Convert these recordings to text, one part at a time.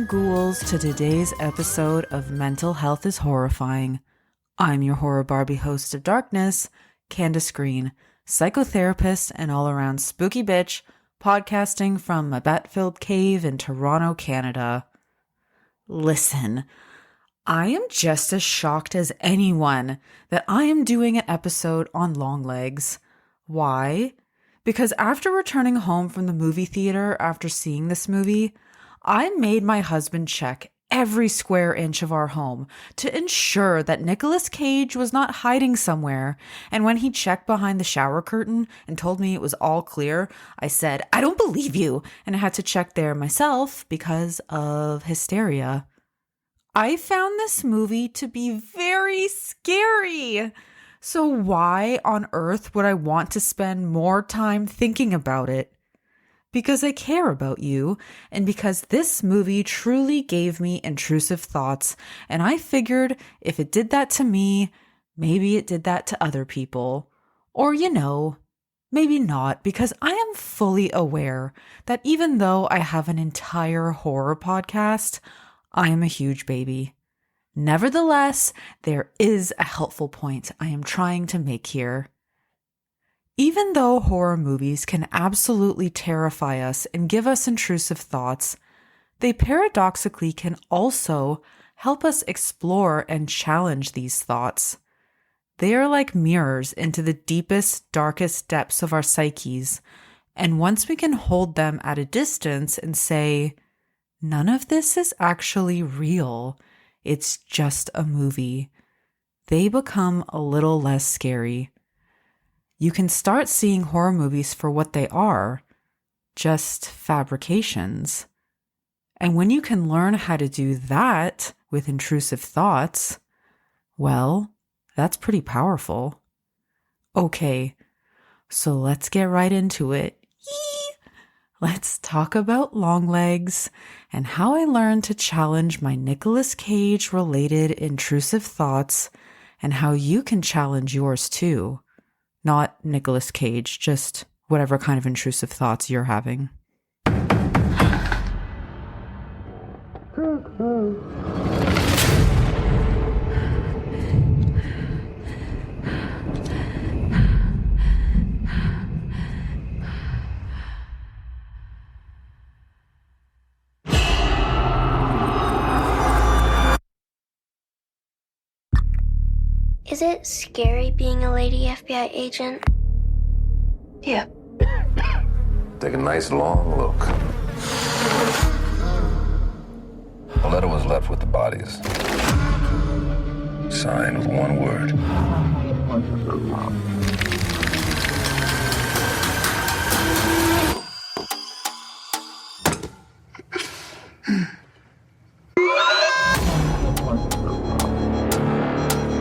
Welcome, ghouls, to today's episode of Mental Health is Horrifying. I'm your horror Barbie host of darkness, Candace Green, psychotherapist and all-around spooky bitch, podcasting from my bat-filled cave in Toronto, Canada. Listen, I am just as shocked as anyone that I am doing an episode on Longlegs. Why? Because after returning home from the movie theater after seeing this movie, I made my husband check every square inch of our home to ensure that Nicolas Cage was not hiding somewhere. And when he checked behind the shower curtain and told me it was all clear, I said, "I don't believe you," and I had to check there myself because of hysteria. I found this movie to be very scary. So why on earth would I want to spend more time thinking about it? Because I care about you, and because this movie truly gave me intrusive thoughts, and I figured if it did that to me, maybe it did that to other people. Or, maybe not, because I am fully aware that even though I have an entire horror podcast, I am a huge baby. Nevertheless, there is a helpful point I am trying to make here. Even though horror movies can absolutely terrify us and give us intrusive thoughts, they paradoxically can also help us explore and challenge these thoughts. They are like mirrors into the deepest, darkest depths of our psyches, and once we can hold them at a distance and say, none of this is actually real, it's just a movie, they become a little less scary. You can start seeing horror movies for what they are, just fabrications. And when you can learn how to do that with intrusive thoughts, well, that's pretty powerful. Okay, so let's get right into it. Let's talk about Longlegs and how I learned to challenge my Nicolas Cage-related intrusive thoughts and how you can challenge yours too. Not Nicolas Cage, just whatever kind of intrusive thoughts you're having. Is it scary being a lady FBI agent? Yeah. Take a nice long look. A letter was left with the bodies. Signed with one word.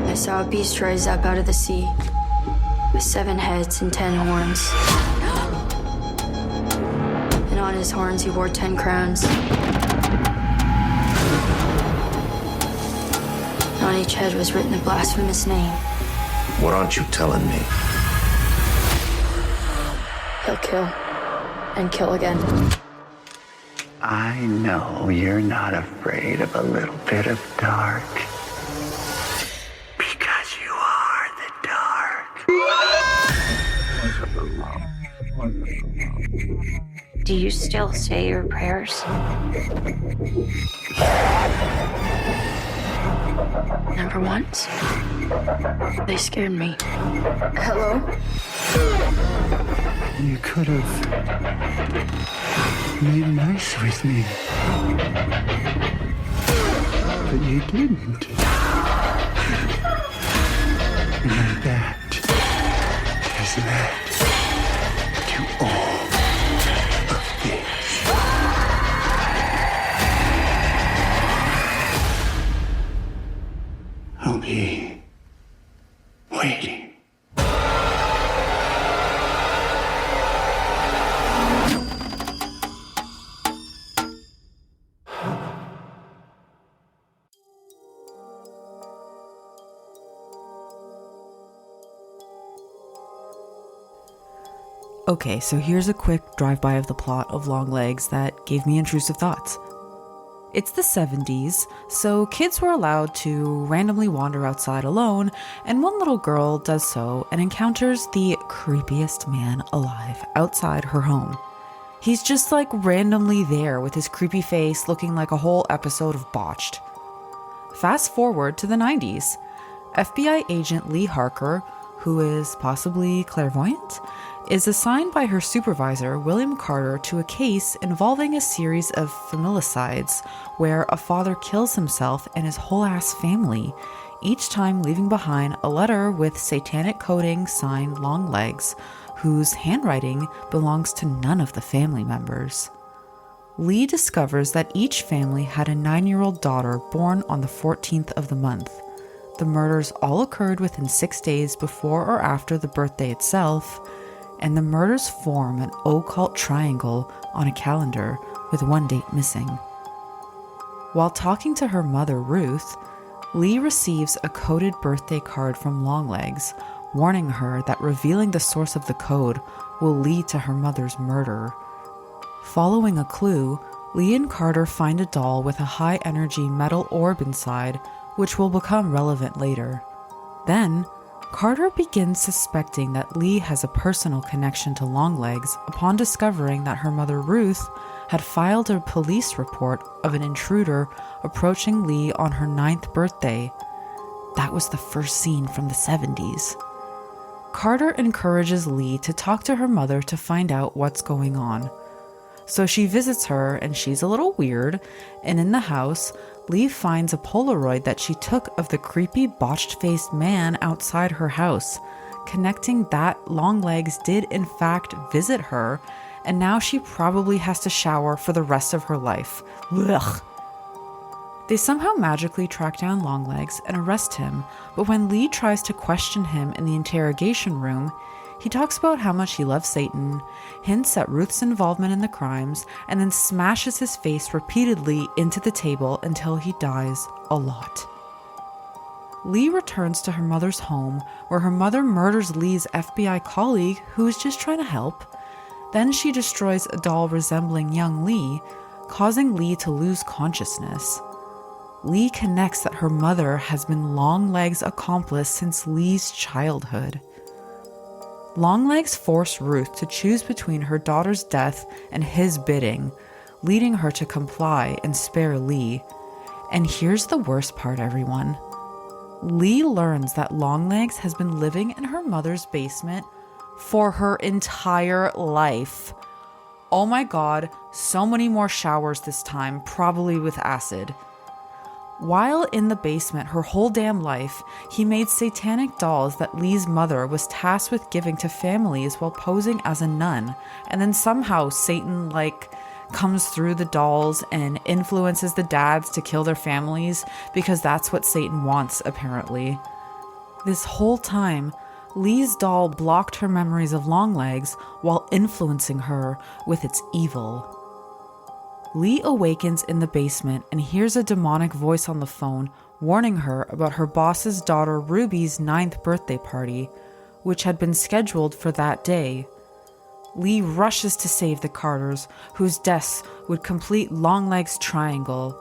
I saw a beast rise up out of the sea with 7 heads and 10 horns. And on his horns he wore 10 crowns. And on each head was written a blasphemous name. What aren't you telling me? He'll kill and kill again. I know you're not afraid of a little bit of dark. Because you are the dark. Do you still say your prayers? Never once. They scared me. Hello? You could have made nice with me. But you didn't. And that has led to all of this. I'll be waiting. Okay, so here's a quick drive-by of the plot of Longlegs that gave me intrusive thoughts. It's the 70s, so kids were allowed to randomly wander outside alone, and one little girl does so and encounters the creepiest man alive outside her home. He's just like randomly there with his creepy face looking like a whole episode of Botched. Fast forward to the 90s. FBI agent Lee Harker, who is possibly clairvoyant, is assigned by her supervisor, William Carter, to a case involving a series of familicides where a father kills himself and his whole ass family, each time leaving behind a letter with satanic coding signed Longlegs, whose handwriting belongs to none of the family members. Lee discovers that each family had a 9-year-old daughter born on the 14th of the month. The murders all occurred within 6 days before or after the birthday itself, and the murders form an occult triangle on a calendar with one date missing. While talking to her mother, Ruth, Lee receives a coded birthday card from Longlegs, warning her that revealing the source of the code will lead to her mother's murder. Following a clue, Lee and Carter find a doll with a high-energy metal orb inside, which will become relevant later. Then, Carter begins suspecting that Lee has a personal connection to Longlegs upon discovering that her mother Ruth had filed a police report of an intruder approaching Lee on her 9th birthday. That was the first scene from the 70s. Carter encourages Lee to talk to her mother to find out what's going on. So she visits her, and she's a little weird, and in the house, Lee finds a Polaroid that she took of the creepy botched-faced man outside her house, connecting that Longlegs did in fact visit her, and now she probably has to shower for the rest of her life. Ugh. They somehow magically track down Longlegs and arrest him, but when Lee tries to question him in the interrogation room, he talks about how much he loves Satan, hints at Ruth's involvement in the crimes, and then smashes his face repeatedly into the table until he dies a lot. Lee returns to her mother's home, where her mother murders Lee's FBI colleague who is just trying to help. Then she destroys a doll resembling young Lee, causing Lee to lose consciousness. Lee connects that her mother has been Longlegs' accomplice since Lee's childhood. Longlegs forced Ruth to choose between her daughter's death and his bidding, leading her to comply and spare Lee. And here's the worst part, everyone. Lee learns that Longlegs has been living in her mother's basement for her entire life. Oh my god, so many more showers this time, probably with acid. While in the basement her whole damn life, he made satanic dolls that Lee's mother was tasked with giving to families while posing as a nun, and then somehow Satan, comes through the dolls and influences the dads to kill their families because that's what Satan wants, apparently. This whole time, Lee's doll blocked her memories of Longlegs while influencing her with its evil. Lee awakens in the basement and hears a demonic voice on the phone warning her about her boss's daughter Ruby's 9th birthday party, which had been scheduled for that day. Lee rushes to save the Carters, whose deaths would complete Longlegs' triangle.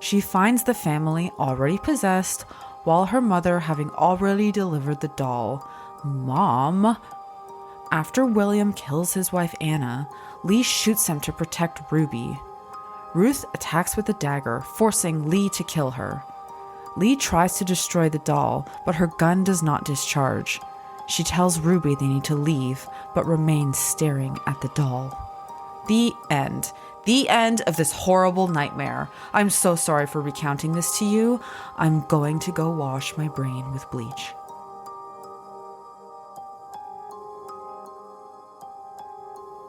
She finds the family already possessed, while her mother having already delivered the doll. Mom! After William kills his wife Anna, Lee shoots him to protect Ruby. Ruth attacks with a dagger, forcing Lee to kill her. Lee tries to destroy the doll, but her gun does not discharge. She tells Ruby they need to leave, but remains staring at the doll. The end. The end of this horrible nightmare. I'm so sorry for recounting this to you. I'm going to go wash my brain with bleach.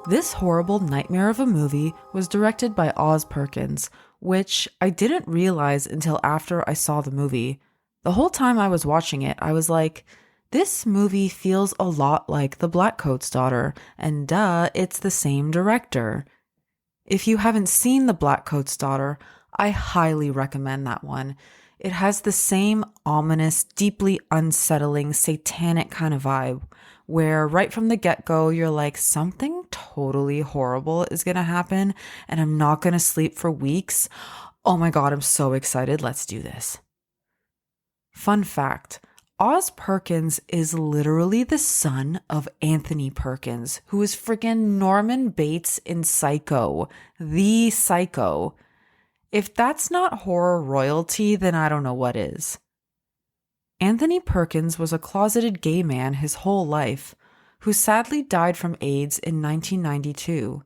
This horrible nightmare of a movie was directed by Oz Perkins, which I didn't realize until after I saw the movie. The whole time I was watching it, I was like, this movie feels a lot like The Blackcoat's Daughter, and duh, it's the same director. If you haven't seen The Blackcoat's Daughter, I highly recommend that one. It has the same ominous, deeply unsettling, satanic kind of vibe, where right from the get-go, you're like, something totally horrible is going to happen, and I'm not going to sleep for weeks. Oh my god, I'm so excited. Let's do this. Fun fact, Oz Perkins is literally the son of Anthony Perkins, who is freaking Norman Bates in Psycho. The Psycho. If that's not horror royalty, then I don't know what is. Anthony Perkins was a closeted gay man his whole life, who sadly died from AIDS in 1992.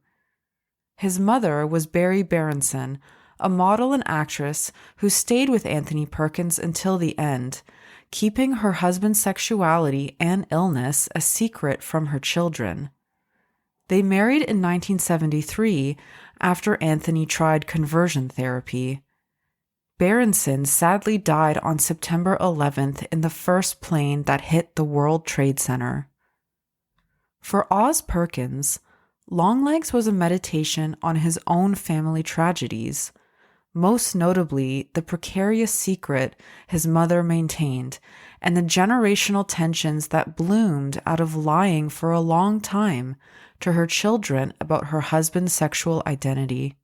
His mother was Barry Berenson, a model and actress who stayed with Anthony Perkins until the end, keeping her husband's sexuality and illness a secret from her children. They married in 1973 after Anthony tried conversion therapy. Berenson sadly died on September 11th in the first plane that hit the World Trade Center. For Oz Perkins, Longlegs was a meditation on his own family tragedies, most notably the precarious secret his mother maintained and the generational tensions that bloomed out of lying for a long time to her children about her husband's sexual identity.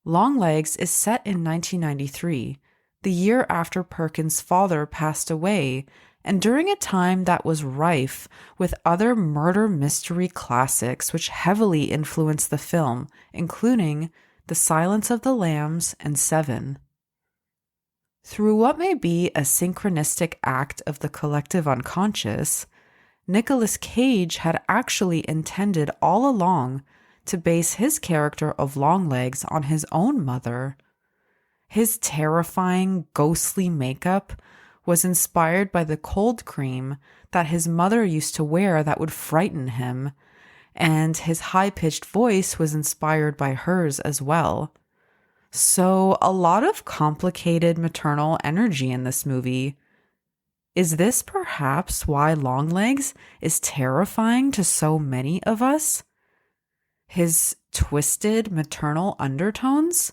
Longlegs is set in 1993, the year after Perkins' father passed away, and during a time that was rife with other murder mystery classics which heavily influenced the film, including The Silence of the Lambs and Seven. Through what may be a synchronistic act of the collective unconscious, Nicolas Cage had actually intended all along to base his character of Longlegs on his own mother. His terrifying, ghostly makeup was inspired by the cold cream that his mother used to wear that would frighten him, and his high-pitched voice was inspired by hers as well. So, a lot of complicated maternal energy in this movie. Is this perhaps why Longlegs is terrifying to so many of us? His twisted maternal undertones?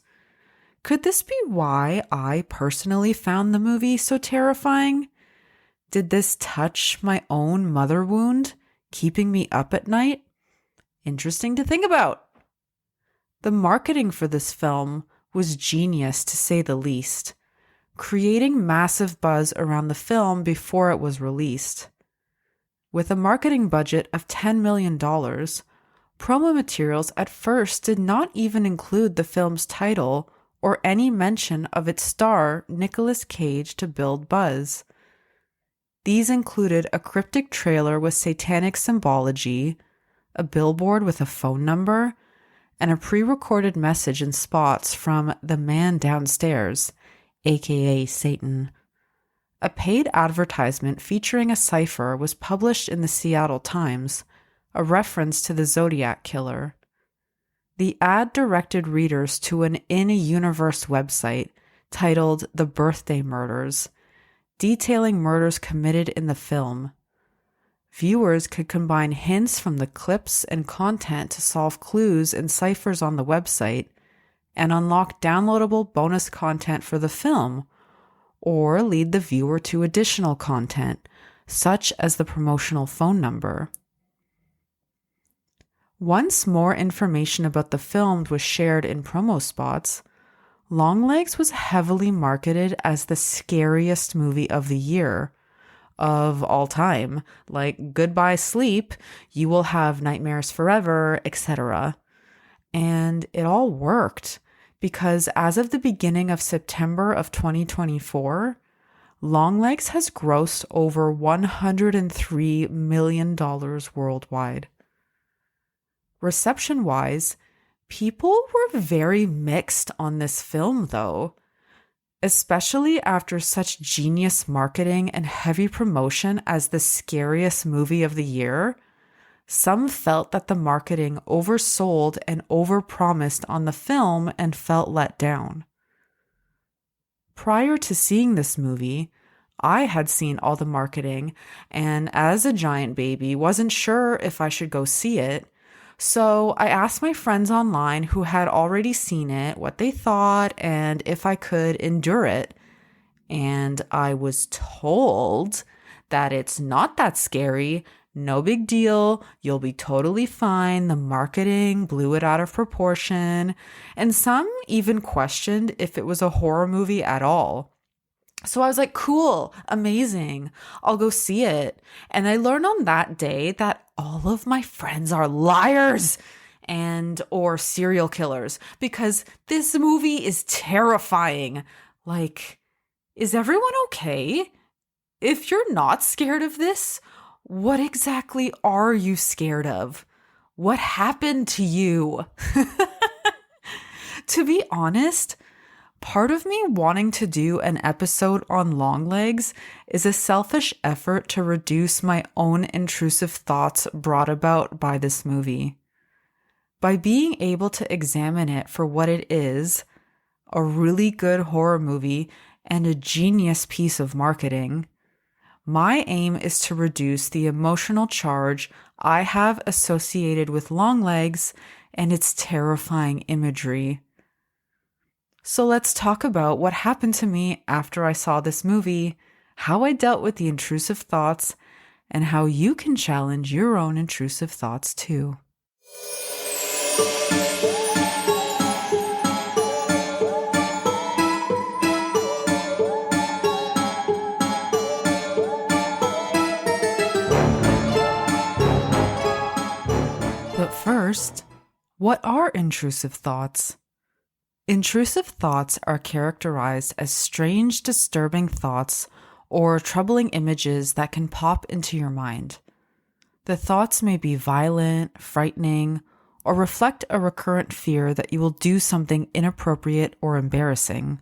Could this be why I personally found the movie so terrifying? Did this touch my own mother wound, keeping me up at night? Interesting to think about. The marketing for this film was genius, to say the least, creating massive buzz around the film before it was released. With a marketing budget of $10 million, promo materials at first did not even include the film's title or any mention of its star, Nicolas Cage, to build buzz. These included a cryptic trailer with satanic symbology, a billboard with a phone number, and a pre-recorded message in spots from the man downstairs, aka Satan. A paid advertisement featuring a cipher was published in the Seattle Times, a reference to the Zodiac Killer. The ad directed readers to an in-universe website titled The Birthday Murders, detailing murders committed in the film. Viewers could combine hints from the clips and content to solve clues and ciphers on the website and unlock downloadable bonus content for the film, or lead the viewer to additional content, such as the promotional phone number. Once more information about the film was shared in promo spots, Longlegs was heavily marketed as the scariest movie of the year, of all time, like Goodbye Sleep, You Will Have Nightmares Forever, etc. And it all worked, because as of the beginning of September of 2024, Longlegs has grossed over $103 million worldwide. Reception-wise, people were very mixed on this film, though, especially after such genius marketing and heavy promotion as the scariest movie of the year. Some felt that the marketing oversold and overpromised on the film and felt let down. Prior to seeing this movie, I had seen all the marketing, and as a giant baby, wasn't sure if I should go see it. So I asked my friends online who had already seen it what they thought and if I could endure it. And I was told that it's not that scary No big deal. You'll be totally fine. The marketing blew it out of proportion. And some even questioned if it was a horror movie at all. So I was like, cool, amazing. I'll go see it. And I learned on that day that all of my friends are liars or serial killers because this movie is terrifying. Like, is everyone okay? If you're not scared of this, what exactly are you scared of? What happened to you? To be honest, part of me wanting to do an episode on Longlegs is a selfish effort to reduce my own intrusive thoughts brought about by this movie. By being able to examine it for what it is, a really good horror movie and a genius piece of marketing, my aim is to reduce the emotional charge I have associated with Longlegs and its terrifying imagery. So let's talk about what happened to me after I saw this movie, how I dealt with the intrusive thoughts, and how you can challenge your own intrusive thoughts too. But first, what are intrusive thoughts? Intrusive thoughts are characterized as strange, disturbing thoughts or troubling images that can pop into your mind. The thoughts may be violent, frightening, or reflect a recurrent fear that you will do something inappropriate or embarrassing.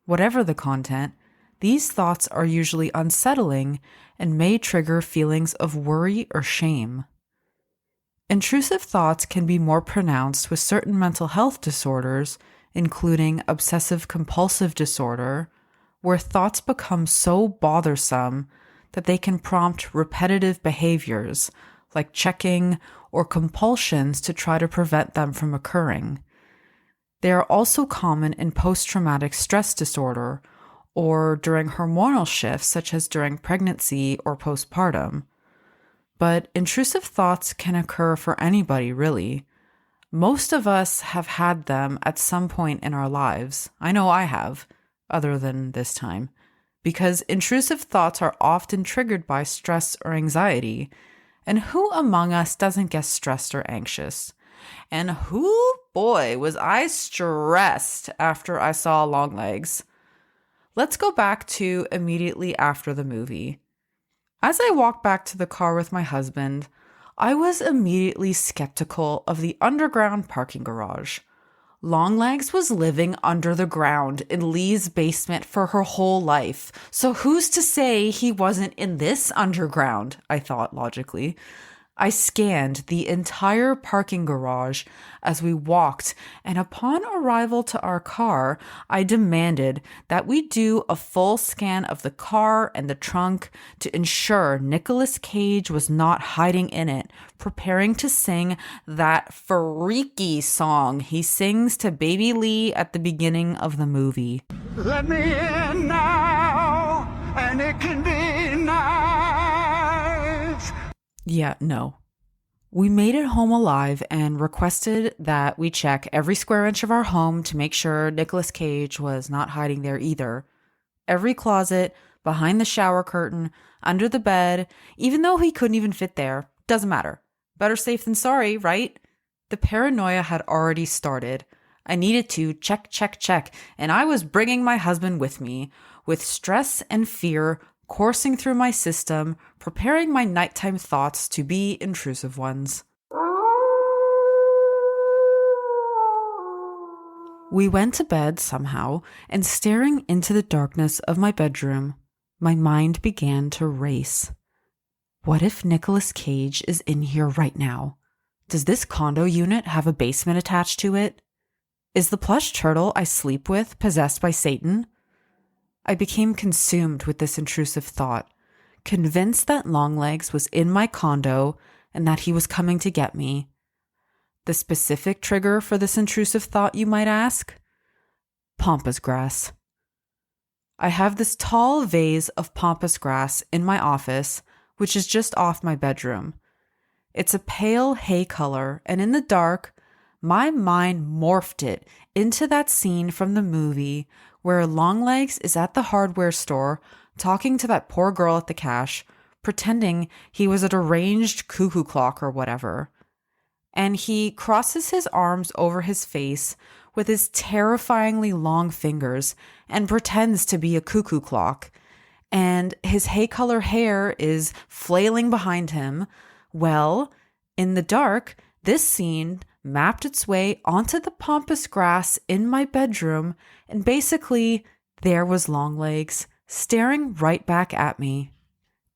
Whatever the content, these thoughts are usually unsettling and may trigger feelings of worry or shame. Intrusive thoughts can be more pronounced with certain mental health disorders, including obsessive-compulsive disorder, where thoughts become so bothersome that they can prompt repetitive behaviors, like checking or compulsions to try to prevent them from occurring. They are also common in post-traumatic stress disorder, or during hormonal shifts such as during pregnancy or postpartum. But intrusive thoughts can occur for anybody, really. Most of us have had them at some point in our lives. I know I have, other than this time, because intrusive thoughts are often triggered by stress or anxiety. And who among us doesn't get stressed or anxious? And who, boy, was I stressed after I saw Longlegs. Let's go back to immediately after the movie. As I walked back to the car with my husband, I was immediately skeptical of the underground parking garage. Longlegs was living under the ground in Lee's basement for her whole life, so who's to say he wasn't in this underground, I thought logically. I scanned the entire parking garage as we walked, and upon arrival to our car, I demanded that we do a full scan of the car and the trunk to ensure Nicolas Cage was not hiding in it, preparing to sing that freaky song he sings to Baby Lee at the beginning of the movie. Let me in now, and it can be nice. Yeah, no. We made it home alive and requested that we check every square inch of our home to make sure Nicolas Cage was not hiding there either. Every closet, behind the shower curtain, under the bed, even though he couldn't even fit there, doesn't matter. Better safe than sorry, right? The paranoia had already started. I needed to check, and I was bringing my husband with me, with stress and fear coursing through my system, preparing my nighttime thoughts to be intrusive ones. We went to bed somehow, and staring into the darkness of my bedroom, my mind began to race. What if Nicolas Cage is in here right now? Does this condo unit have a basement attached to it? Is the plush turtle I sleep with possessed by Satan? I became consumed with this intrusive thought, convinced that Longlegs was in my condo and that he was coming to get me. The specific trigger for this intrusive thought, you might ask? Pampas grass. I have this tall vase of pampas grass in my office which is just off my bedroom. It's a pale hay color, and in the dark, my mind morphed it into that scene from the movie where Longlegs is at the hardware store talking to that poor girl at the cash, pretending he was a deranged cuckoo clock or whatever. And he crosses his arms over his face with his terrifyingly long fingers and pretends to be a cuckoo clock. And his hay color hair is flailing behind him. Well, in the dark, this scene mapped its way onto the pampas grass in my bedroom, and basically, there was Longlegs, staring right back at me.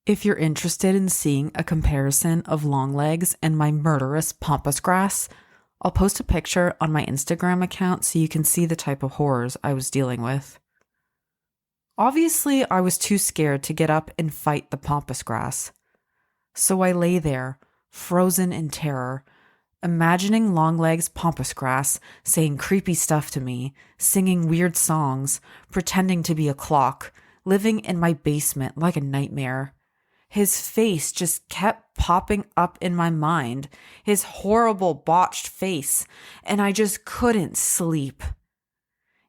If you're interested in seeing a comparison of Longlegs and my murderous pampas grass, I'll post a picture on my Instagram account so you can see the type of horrors I was dealing with. Obviously, I was too scared to get up and fight the pampas grass. So I lay there, frozen in terror, imagining Longlegs pampas grass saying creepy stuff to me, singing weird songs, pretending to be a clock, living in my basement like a nightmare. His face just kept popping up in my mind, his horrible botched face, and I just couldn't sleep.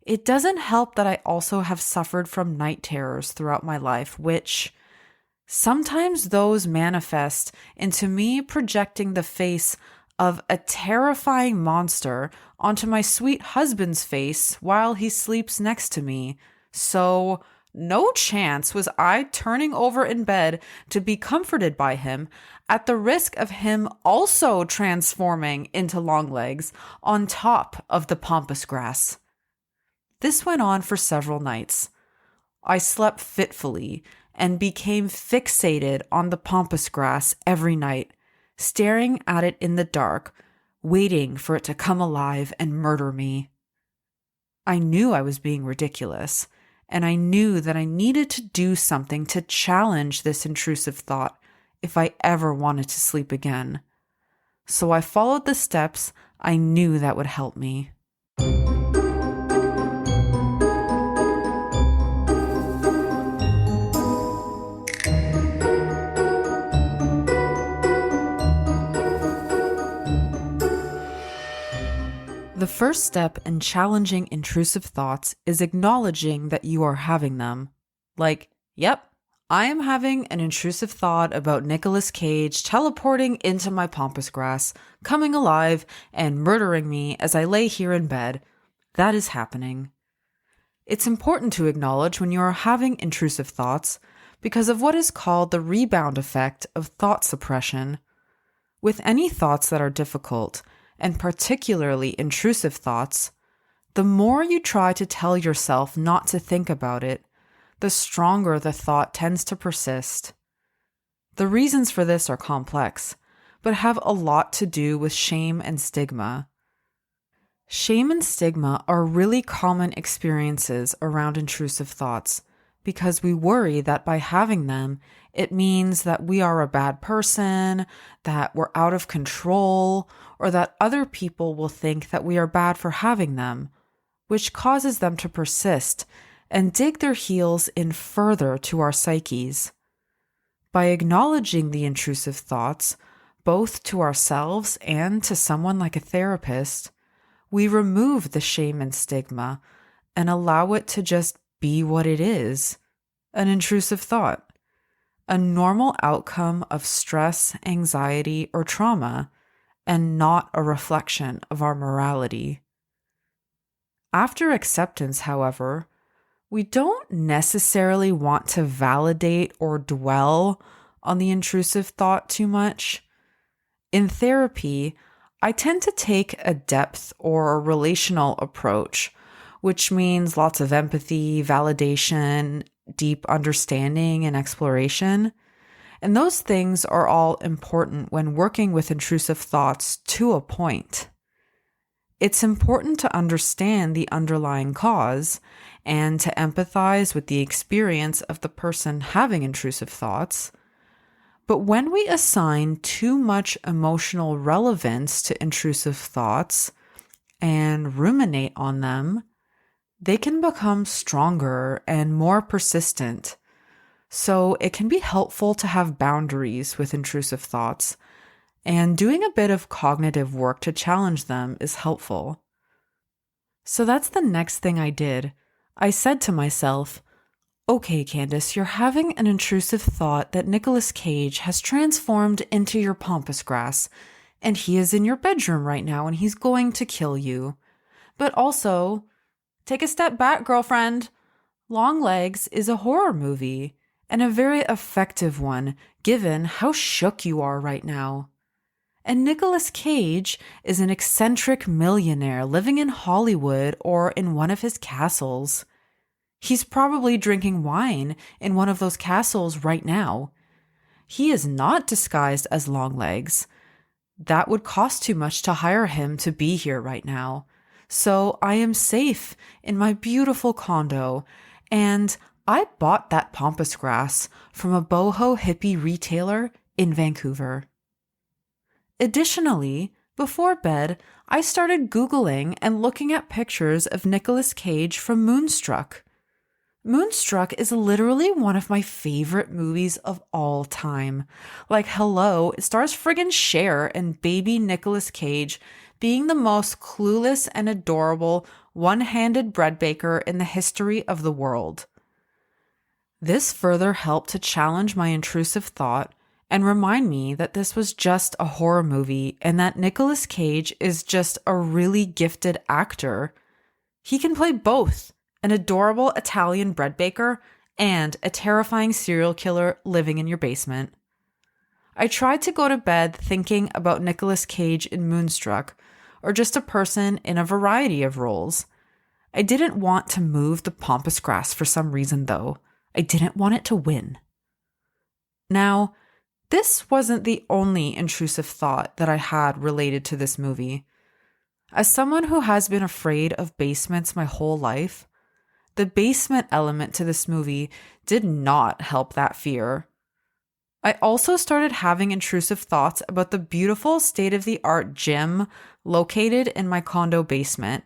It doesn't help that I also have suffered from night terrors throughout my life, which sometimes those manifest into me projecting the face of a terrifying monster onto my sweet husband's face while he sleeps next to me. So no chance was I turning over in bed to be comforted by him at the risk of him also transforming into Longlegs on top of the pampas grass. This went on for several nights. I slept fitfully and became fixated on the pampas grass every night, staring at it in the dark, waiting for it to come alive and murder me. I knew I was being ridiculous, and I knew that I needed to do something to challenge this intrusive thought if I ever wanted to sleep again. So I followed the steps I knew that would help me. The first step in challenging intrusive thoughts is acknowledging that you are having them. Like, yep, I am having an intrusive thought about Nicolas Cage teleporting into my pampas grass, coming alive, and murdering me as I lay here in bed. That is happening. It's important to acknowledge when you are having intrusive thoughts because of what is called the rebound effect of thought suppression. With any thoughts that are difficult, and particularly intrusive thoughts, the more you try to tell yourself not to think about it, the stronger the thought tends to persist. The reasons for this are complex, but have a lot to do with shame and stigma. Shame and stigma are really common experiences around intrusive thoughts because we worry that by having them, it means that we are a bad person, that we're out of control, or that other people will think that we are bad for having them, which causes them to persist and dig their heels in further to our psyches. By acknowledging the intrusive thoughts, both to ourselves and to someone like a therapist, we remove the shame and stigma and allow it to just be what it is, an intrusive thought, a normal outcome of stress, anxiety, or trauma, and not a reflection of our morality. After acceptance, however, we don't necessarily want to validate or dwell on the intrusive thought too much. In therapy, I tend to take a depth or a relational approach, which means lots of empathy, validation, deep understanding, and exploration. And those things are all important when working with intrusive thoughts to a point. It's important to understand the underlying cause and to empathize with the experience of the person having intrusive thoughts. But when we assign too much emotional relevance to intrusive thoughts and ruminate on them, they can become stronger and more persistent. So it can be helpful to have boundaries with intrusive thoughts, and doing a bit of cognitive work to challenge them is helpful. So that's the next thing I did. I said to myself, okay, Candace, you're having an intrusive thought that Nicolas Cage has transformed into your pampas grass, and he is in your bedroom right now and he's going to kill you. But also, take a step back, girlfriend. Longlegs is a horror movie, and a very effective one, given how shook you are right now. And Nicolas Cage is an eccentric millionaire living in Hollywood or in one of his castles. He's probably drinking wine in one of those castles right now. He is not disguised as Longlegs. That would cost too much to hire him to be here right now. So I am safe in my beautiful condo, and I bought that pampas grass from a boho hippie retailer in Vancouver. Additionally, before bed, I started Googling and looking at pictures of Nicolas Cage from Moonstruck. Moonstruck is literally one of my favorite movies of all time. Like, hello, it stars friggin' Cher and baby Nicolas Cage being the most clueless and adorable one-handed bread baker in the history of the world. This further helped to challenge my intrusive thought and remind me that this was just a horror movie and that Nicolas Cage is just a really gifted actor. He can play both an adorable Italian bread baker and a terrifying serial killer living in your basement. I tried to go to bed thinking about Nicolas Cage in Moonstruck, or just a person in a variety of roles. I didn't want to move the pampas grass for some reason, though. I didn't want it to win. Now, this wasn't the only intrusive thought that I had related to this movie. As someone who has been afraid of basements my whole life, the basement element to this movie did not help that fear. I also started having intrusive thoughts about the beautiful state-of-the-art gym located in my condo basement,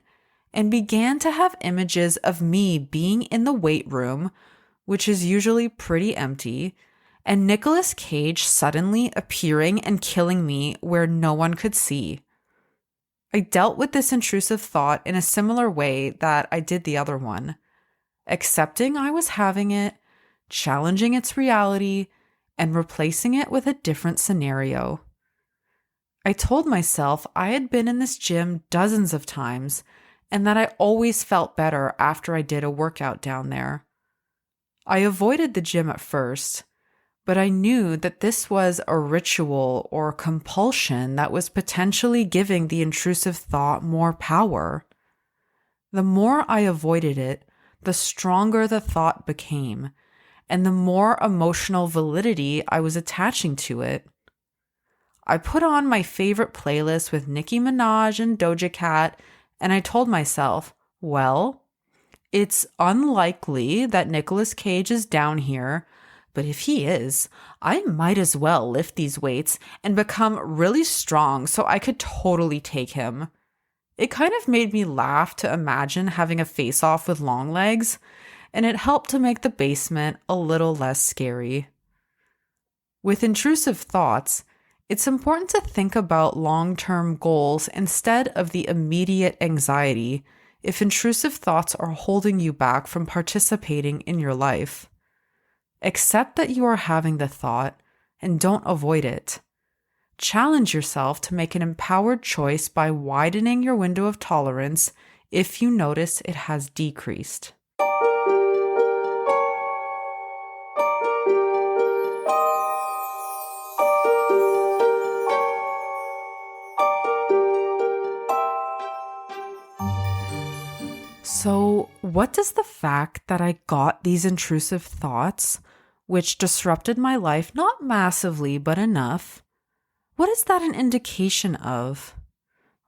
and began to have images of me being in the weight room, which is usually pretty empty, and Nicolas Cage suddenly appearing and killing me where no one could see. I dealt with this intrusive thought in a similar way that I did the other one, accepting I was having it, challenging its reality, and replacing it with a different scenario. I told myself I had been in this gym dozens of times and that I always felt better after I did a workout down there. I avoided the gym at first, but I knew that this was a ritual or compulsion that was potentially giving the intrusive thought more power. The more I avoided it, the stronger the thought became, and the more emotional validity I was attaching to it. I put on my favorite playlist with Nicki Minaj and Doja Cat, and I told myself, well, it's unlikely that Nicolas Cage is down here, but if he is, I might as well lift these weights and become really strong so I could totally take him. It kind of made me laugh to imagine having a face-off with Longlegs, and it helped to make the basement a little less scary. With intrusive thoughts, it's important to think about long-term goals instead of the immediate anxiety if intrusive thoughts are holding you back from participating in your life. Accept that you are having the thought and don't avoid it. Challenge yourself to make an empowered choice by widening your window of tolerance if you notice it has decreased. So, what does the fact that I got these intrusive thoughts, which disrupted my life not massively but enough, what is that an indication of?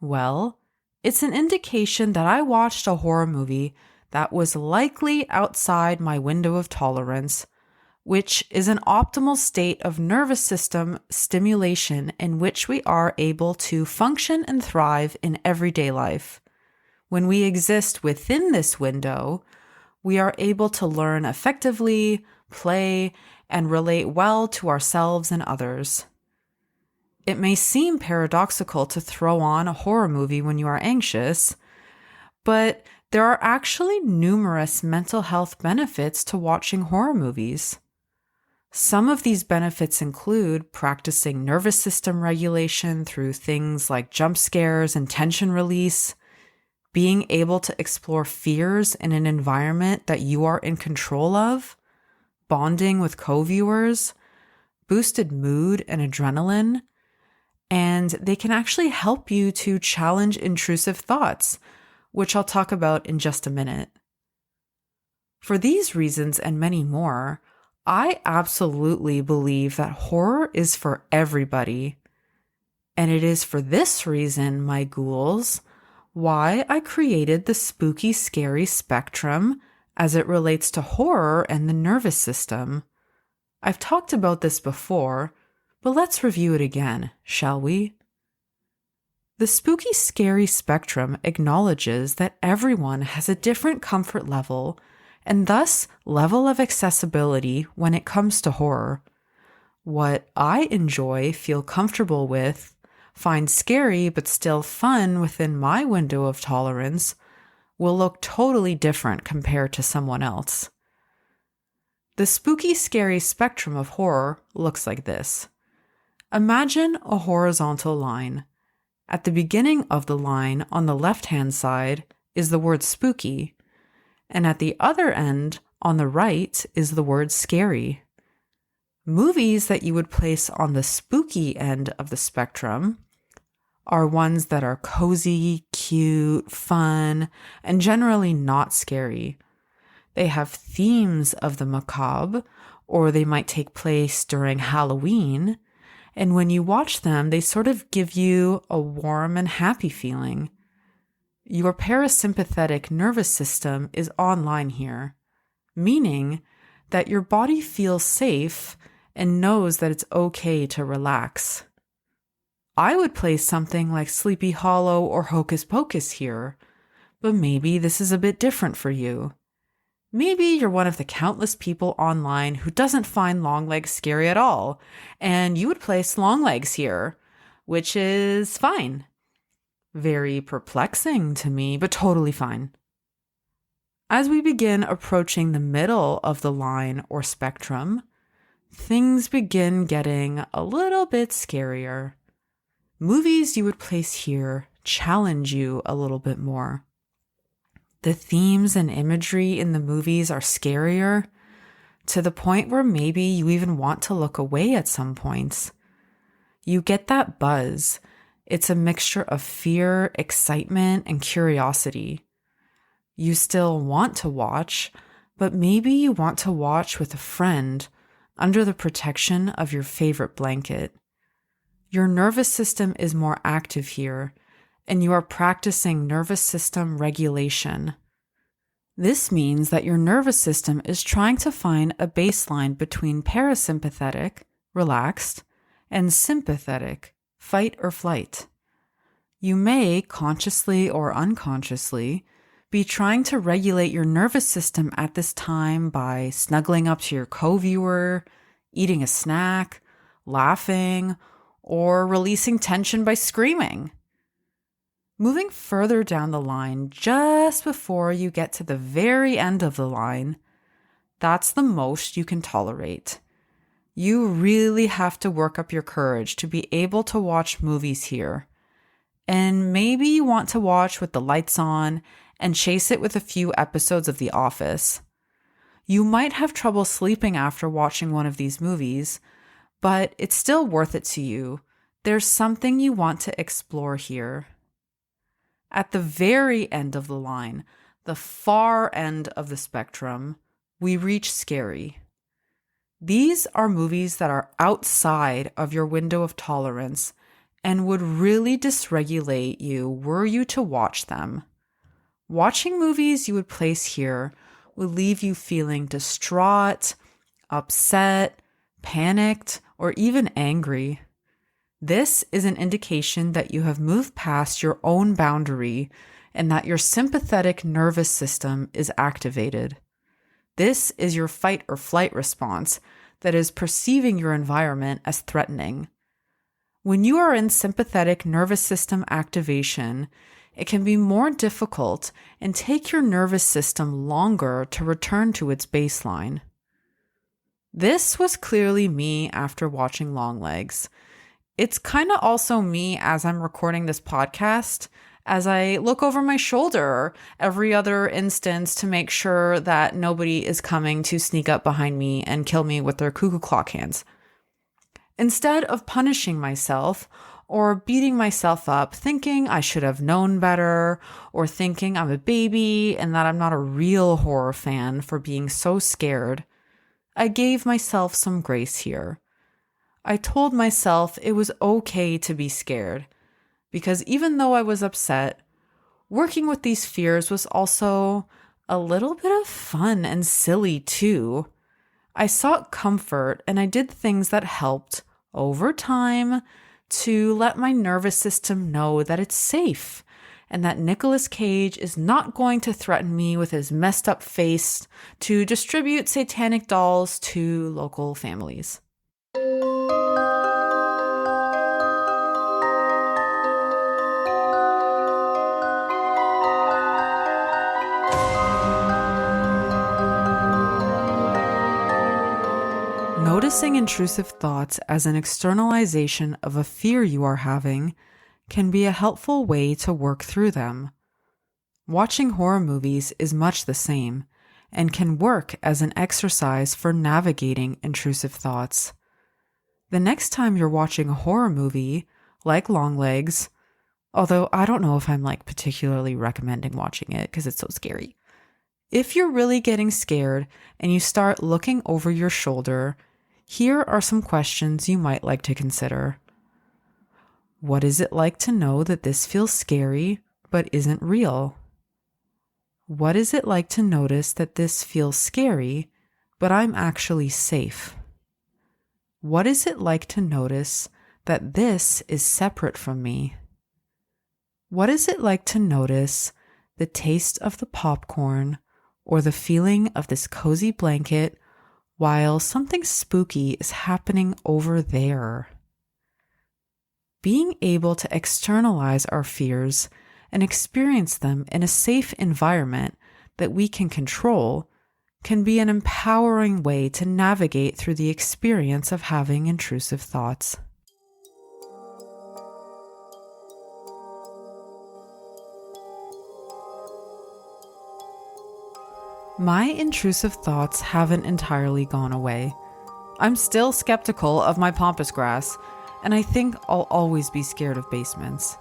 Well, it's an indication that I watched a horror movie that was likely outside my window of tolerance, which is an optimal state of nervous system stimulation in which we are able to function and thrive in everyday life. When we exist within this window, we are able to learn effectively, play, and relate well to ourselves and others. It may seem paradoxical to throw on a horror movie when you are anxious, but there are actually numerous mental health benefits to watching horror movies. Some of these benefits include practicing nervous system regulation through things like jump scares and tension release, being able to explore fears in an environment that you are in control of, bonding with co-viewers, boosted mood and adrenaline, and they can actually help you to challenge intrusive thoughts, which I'll talk about in just a minute. For these reasons and many more, I absolutely believe that horror is for everybody. And it is for this reason, my ghouls, why I created the spooky, scary spectrum as it relates to horror and the nervous system. I've talked about this before, but let's review it again, shall we? The spooky, scary spectrum acknowledges that everyone has a different comfort level and thus level of accessibility when it comes to horror. What I enjoy, feel comfortable with, find scary but still fun within my window of tolerance will look totally different compared to someone else. The spooky, scary spectrum of horror looks like this. Imagine a horizontal line. At the beginning of the line on the left-hand side is the word spooky, and at the other end on the right is the word scary. Movies that you would place on the spooky end of the spectrum are ones that are cozy, cute, fun, and generally not scary. They have themes of the macabre, or they might take place during Halloween, and when you watch them, they sort of give you a warm and happy feeling. Your parasympathetic nervous system is online here, meaning that your body feels safe and knows that it's okay to relax. I would place something like Sleepy Hollow or Hocus Pocus here, but maybe this is a bit different for you. Maybe you're one of the countless people online who doesn't find Longlegs scary at all, and you would place Longlegs here, which is fine. Very perplexing to me, but totally fine. As we begin approaching the middle of the line or spectrum, things begin getting a little bit scarier. Movies you would place here challenge you a little bit more. The themes and imagery in the movies are scarier, to the point where maybe you even want to look away at some points. You get that buzz. It's a mixture of fear, excitement, and curiosity. You still want to watch, but maybe you want to watch with a friend under the protection of your favorite blanket. Your nervous system is more active here, and you are practicing nervous system regulation. This means that your nervous system is trying to find a baseline between parasympathetic, relaxed, and sympathetic, fight or flight. You may, consciously or unconsciously, be trying to regulate your nervous system at this time by snuggling up to your co-viewer, eating a snack, laughing, or releasing tension by screaming. Moving further down the line, just before you get to the very end of the line, that's the most you can tolerate. You really have to work up your courage to be able to watch movies here. And maybe you want to watch with the lights on and chase it with a few episodes of The Office. You might have trouble sleeping after watching one of these movies, but it's still worth it to you. There's something you want to explore here. At the very end of the line, the far end of the spectrum, we reach scary. These are movies that are outside of your window of tolerance and would really dysregulate you were you to watch them. Watching movies you would place here would leave you feeling distraught, upset, panicked, or even angry. This is an indication that you have moved past your own boundary and that your sympathetic nervous system is activated. This is your fight or flight response that is perceiving your environment as threatening. When you are in sympathetic nervous system activation, it can be more difficult and take your nervous system longer to return to its baseline. This was clearly me after watching Longlegs. It's kind of also me as I'm recording this podcast, as I look over my shoulder every other instance to make sure that nobody is coming to sneak up behind me and kill me with their cuckoo clock hands. Instead of punishing myself or beating myself up, thinking I should have known better, or thinking I'm a baby and that I'm not a real horror fan for being so scared, I gave myself some grace here. I told myself it was okay to be scared, because even though I was upset, working with these fears was also a little bit of fun and silly too. I sought comfort and I did things that helped over time to let my nervous system know that it's safe and that Nicolas Cage is not going to threaten me with his messed up face to distribute satanic dolls to local families. Noticing intrusive thoughts as an externalization of a fear you are having can be a helpful way to work through them. Watching horror movies is much the same and can work as an exercise for navigating intrusive thoughts. The next time you're watching a horror movie, like Longlegs, although I don't know if I'm particularly recommending watching it because it's so scary. If you're really getting scared and you start looking over your shoulder, here are some questions you might like to consider. What is it like to know that this feels scary but isn't real? What is it like to notice that this feels scary but I'm actually safe? What is it like to notice that this is separate from me? What is it like to notice the taste of the popcorn or the feeling of this cozy blanket while something spooky is happening over there? Being able to externalize our fears and experience them in a safe environment that we can control can be an empowering way to navigate through the experience of having intrusive thoughts. My intrusive thoughts haven't entirely gone away. I'm still skeptical of my pampas grass, and I think I'll always be scared of basements.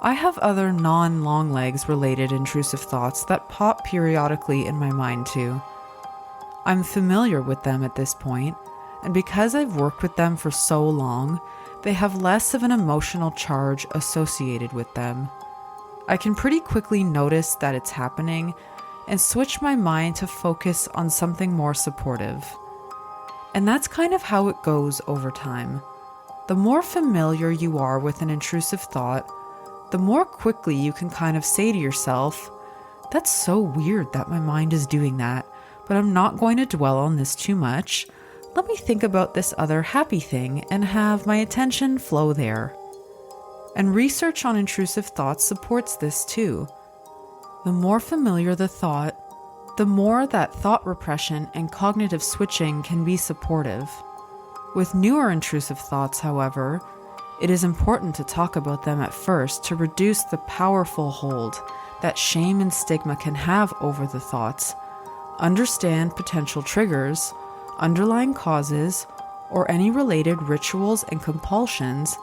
I have other non-Longlegs related intrusive thoughts that pop periodically in my mind too. I'm familiar with them at this point, and because I've worked with them for so long, they have less of an emotional charge associated with them. I can pretty quickly notice that it's happening and switch my mind to focus on something more supportive. And that's kind of how it goes over time. The more familiar you are with an intrusive thought, the more quickly you can kind of say to yourself, that's so weird that my mind is doing that, but I'm not going to dwell on this too much. Let me think about this other happy thing and have my attention flow there. And research on intrusive thoughts supports this too. The more familiar the thought, the more that thought repression and cognitive switching can be supportive. With newer intrusive thoughts, however, it is important to talk about them at first to reduce the powerful hold that shame and stigma can have over the thoughts, understand potential triggers, underlying causes, or any related rituals and compulsions,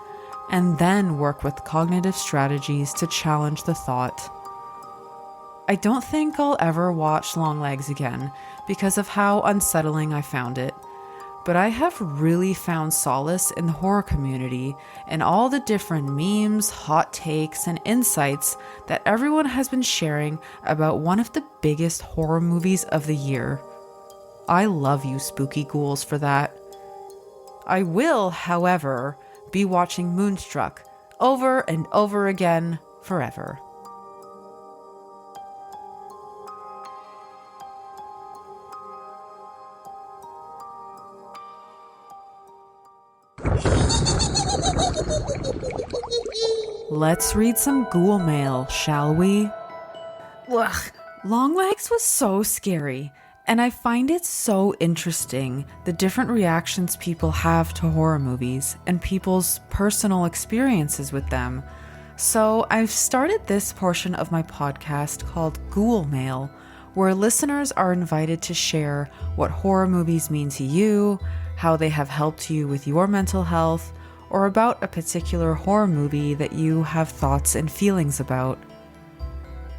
and then work with cognitive strategies to challenge the thought. I don't think I'll ever watch Longlegs again because of how unsettling I found it, but I have really found solace in the horror community and all the different memes, hot takes, and insights that everyone has been sharing about one of the biggest horror movies of the year. I love you, spooky ghouls, for that. I will, however, be watching Moonstruck over and over again forever. Let's read some ghoul mail, shall we? Ugh, Longlegs was so scary, and I find it so interesting the different reactions people have to horror movies and people's personal experiences with them. So I've started this portion of my podcast called Ghoul Mail, where listeners are invited to share what horror movies mean to you, how they have helped you with your mental health, or about a particular horror movie that you have thoughts and feelings about.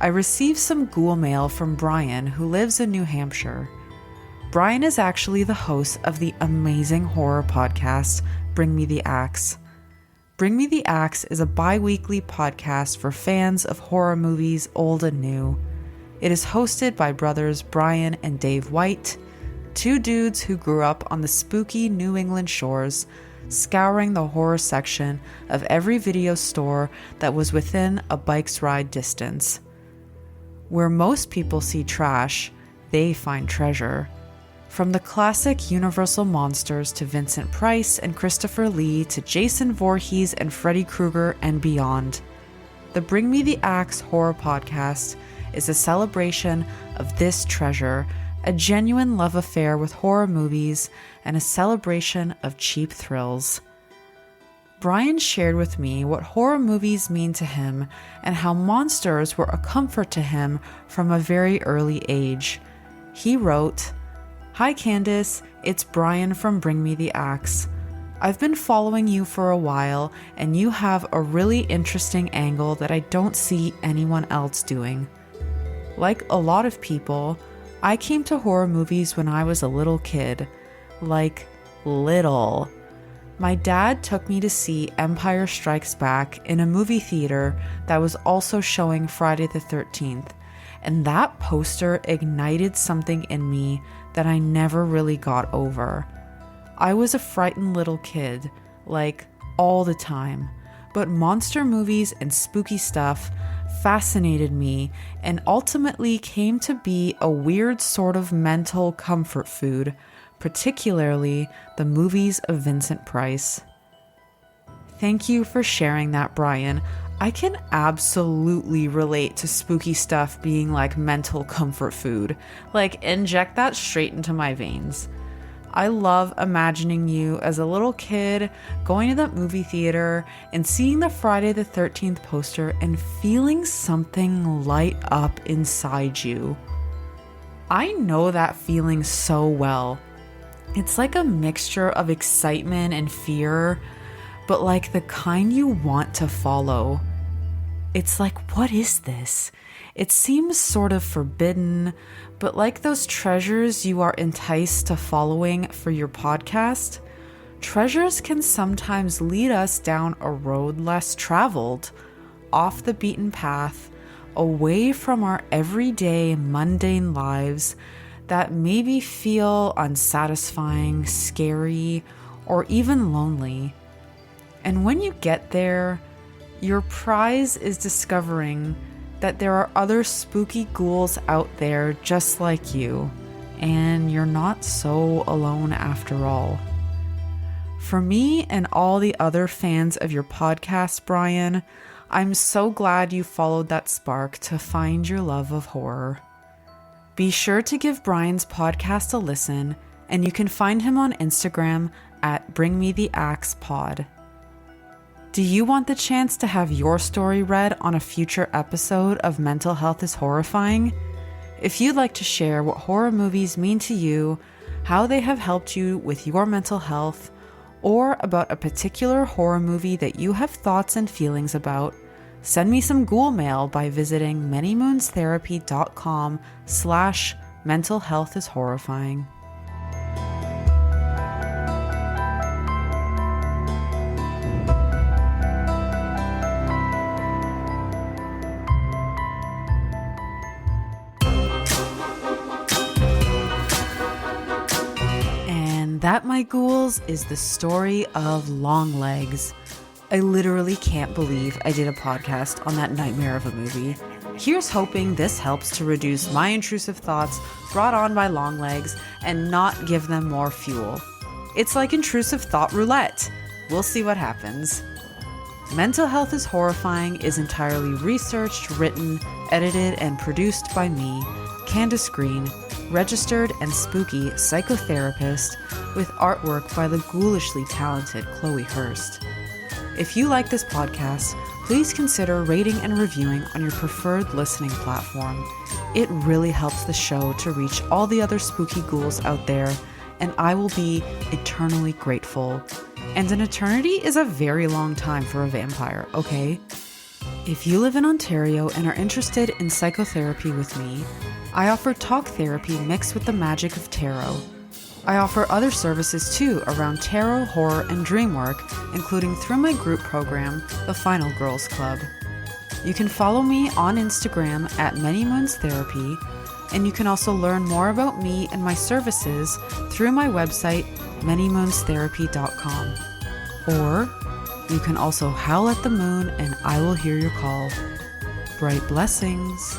I received some ghoul mail from Brian, who lives in New Hampshire. Brian is actually the host of the amazing horror podcast, Bring Me the Axe. Bring Me the Axe is a bi-weekly podcast for fans of horror movies old and new. It is hosted by brothers Brian and Dave White, two dudes who grew up on the spooky New England shores, scouring the horror section of every video store that was within a bike's ride distance. Where most people see trash, they find treasure. From the classic Universal monsters to Vincent Price and Christopher Lee to Jason Voorhees and Freddy Krueger and beyond. The Bring Me the Axe horror podcast is a celebration of this treasure, a genuine love affair with horror movies, and a celebration of cheap thrills. Brian shared with me what horror movies mean to him and how monsters were a comfort to him from a very early age. He wrote, "Hi Candace, it's Brian from Bring Me the Axe. I've been following you for a while and you have a really interesting angle that I don't see anyone else doing. Like a lot of people, I came to horror movies when I was a little kid. Like, little. My dad took me to see Empire Strikes Back in a movie theater that was also showing Friday the 13th, and that poster ignited something in me that I never really got over. I was a frightened little kid, like, all the time, but monster movies and spooky stuff fascinated me and ultimately came to be a weird sort of mental comfort food, particularly the movies of Vincent Price." Thank you for sharing that, Brian. I can absolutely relate to spooky stuff being like mental comfort food. Like, inject that straight into my veins. I love imagining you as a little kid going to that movie theater and seeing the Friday the 13th poster and feeling something light up inside you. I know that feeling so well. It's like a mixture of excitement and fear, but like the kind you want to follow. It's like, what is this? It seems sort of forbidden, but like those treasures you are enticed to following for your podcast, treasures can sometimes lead us down a road less traveled, off the beaten path, away from our everyday mundane lives that maybe feel unsatisfying, scary, or even lonely. And when you get there, your prize is discovering that there are other spooky ghouls out there just like you, and you're not so alone after all. For me and all the other fans of your podcast, Brian, I'm so glad you followed that spark to find your love of horror. Be sure to give Brian's podcast a listen, and you can find him on Instagram at BringMeTheAxePod. Do you want the chance to have your story read on a future episode of Mental Health is Horrifying? If you'd like to share what horror movies mean to you, how they have helped you with your mental health, or about a particular horror movie that you have thoughts and feelings about, send me some ghoul mail by visiting manymoonstherapy.com/mentalhealthishorrifying. That, my ghouls, is the story of Longlegs. I literally can't believe I did a podcast on that nightmare of a movie. Here's hoping this helps to reduce my intrusive thoughts brought on by Longlegs and not give them more fuel. It's like intrusive thought roulette. We'll see what happens. Mental Health is Horrifying is entirely researched, written, edited, and produced by me, Candace Green, registered and spooky psychotherapist, with artwork by the ghoulishly talented Chloe Hurst. If you like this podcast, please consider rating and reviewing on your preferred listening platform. It really helps the show to reach all the other spooky ghouls out there, and I will be eternally grateful. And an eternity is a very long time for a vampire, okay? If you live in Ontario and are interested in psychotherapy with me, I offer talk therapy mixed with the magic of tarot. I offer other services too around tarot, horror, and dream work, including through my group program, the Final Girls Club. You can follow me on Instagram at Many Moons Therapy, and you can also learn more about me and my services through my website, manymoonstherapy.com. Or you can also howl at the moon and I will hear your call. Bright blessings.